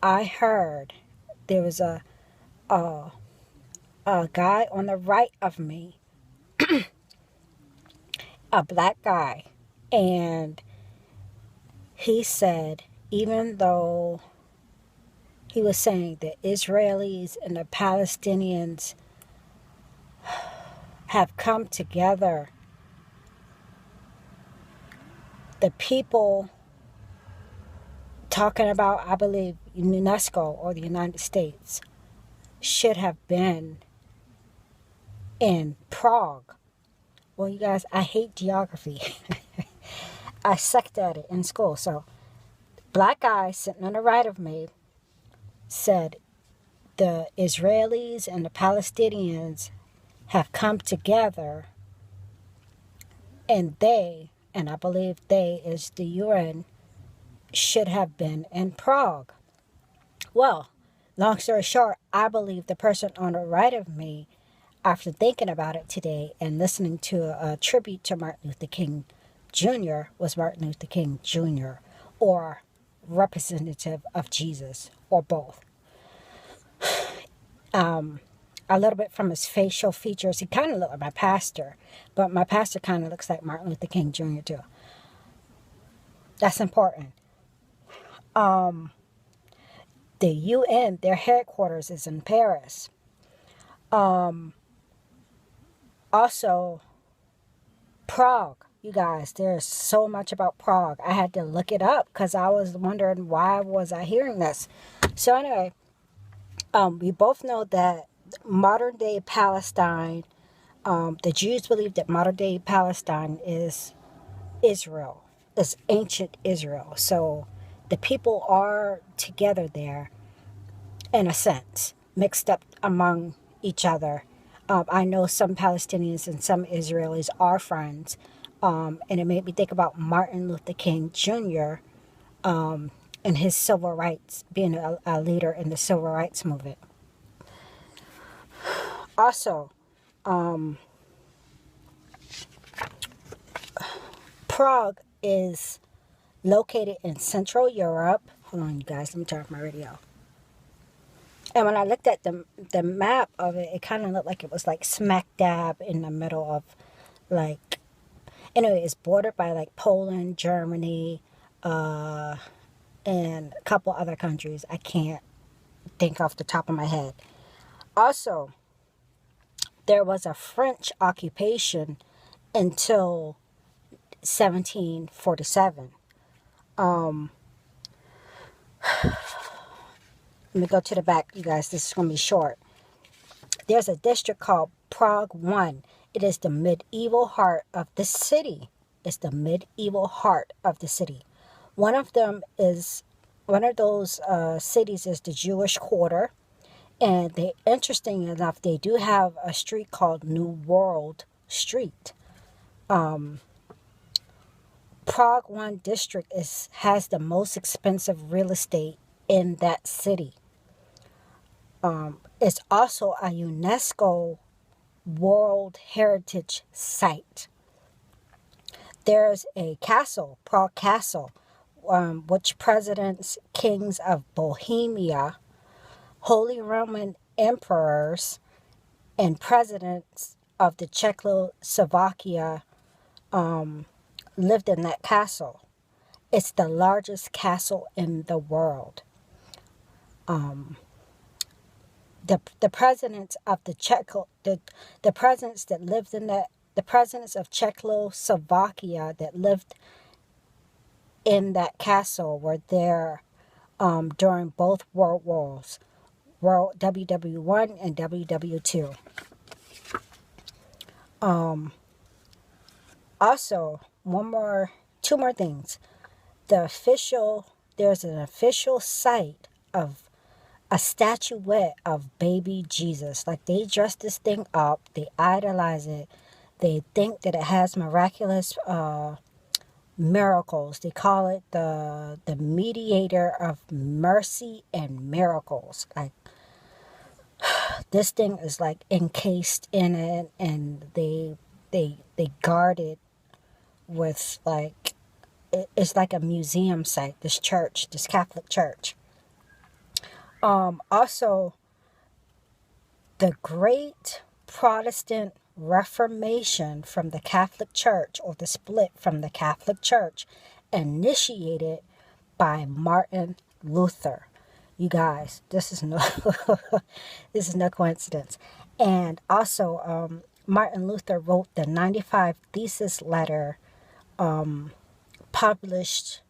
I heard there was a a guy on the right of me, a black guy, and he said, even though he was saying the Israelis and the Palestinians have come together, the people talking about, I believe, UNESCO or the United States should have been in Prague. Well, you guys, I hate geography. I sucked at it in school. So, black guy sitting on the right of me said the Israelis and the Palestinians have come together, and they, and I believe they is the UN, should have been in Prague. Well, long story short, I believe the person on the right of me, after thinking about it today and listening to a tribute to Martin Luther King Jr., was Martin Luther King Jr. or representative of Jesus, or both. A little bit from his facial features, he kind of looked like my pastor, but my pastor kind of looks like Martin Luther King Jr. too. That's important. The UN, their headquarters is in Paris. Also, Prague. You guys, there's so much about Prague. I had to look it up because I was wondering why was I hearing this. So anyway, we both know that modern day Palestine, the Jews believe that modern day Palestine is Israel, is ancient Israel. So the people are together there, in a sense, mixed up among each other. I know some Palestinians and some Israelis are friends. And it made me think about Martin Luther King Jr. And his civil rights, being a leader in the civil rights movement. Also, Prague is located in Central Europe. Hold on, you guys. Let me turn off my radio. And when I looked at the map of it, it kind of looked like it was like smack dab in the middle of, like, anyway, it's bordered by like Poland, Germany, and a couple other countries. I can't think off the top of my head. Also, there was a French occupation until 1747. Let me go to the back, you guys. This is going to be short. There's a district called Prague 1. It is the medieval heart of the city. It's the medieval heart of the city. One of those cities is the Jewish Quarter. And they, interesting enough, they do have a street called New World Street. Prague 1 district has the most expensive real estate in that city. It's also a UNESCO World Heritage Site. There's a castle, Prague Castle, which presidents, kings of Bohemia, Holy Roman emperors, and presidents of the Czechoslovakia lived in that castle. It's the largest castle in the world. The presidents of the presidents that lived in the presidents of Czechoslovakia that lived in that castle were there during both world wars, WW1 and WW2. Also, two more things. There's an official site of a statuette of baby Jesus. Like, they dress this thing up, they idolize it, they think that it has miraculous miracles. They call it the mediator of mercy and miracles. Like, this thing is like encased in it, and they guard it with, like, it's like a museum site. This Catholic church. Also, the great Protestant Reformation from the Catholic Church, or the split from the Catholic Church, initiated by Martin Luther. You guys, this is no this is no coincidence. And also, Martin Luther wrote the 95 thesis letter, published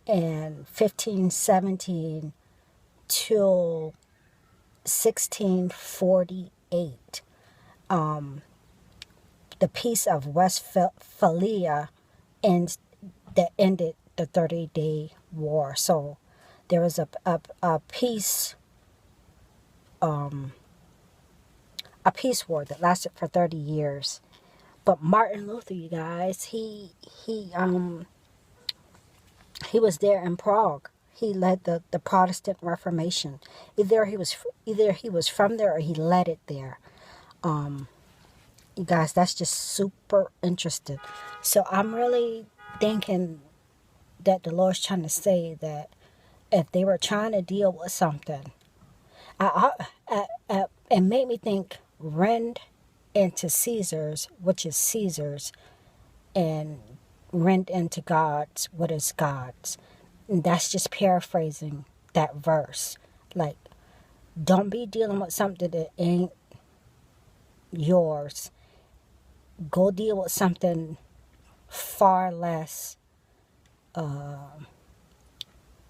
in 1517 till 1648. The Peace of Westphalia that ended the 30-day war. So there was a peace war that lasted for 30 years. But Martin Luther, you guys, he was there in Prague. He led the Protestant Reformation. Either he was from there, or he led it there. You guys, that's just super interesting. So I'm really thinking that the Lord's trying to say that if they were trying to deal with something, it made me think, rend into Caesar's, which is Caesar's, and rend into God's, what is God's. And that's just paraphrasing that verse. Like, don't be dealing with something that ain't yours. Go deal with something far less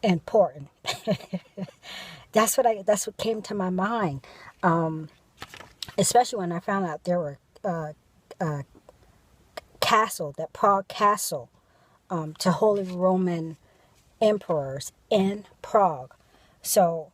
important. That's what came to my mind. Especially when I found out there were that Prague castle, to Holy Roman emperors in Prague. So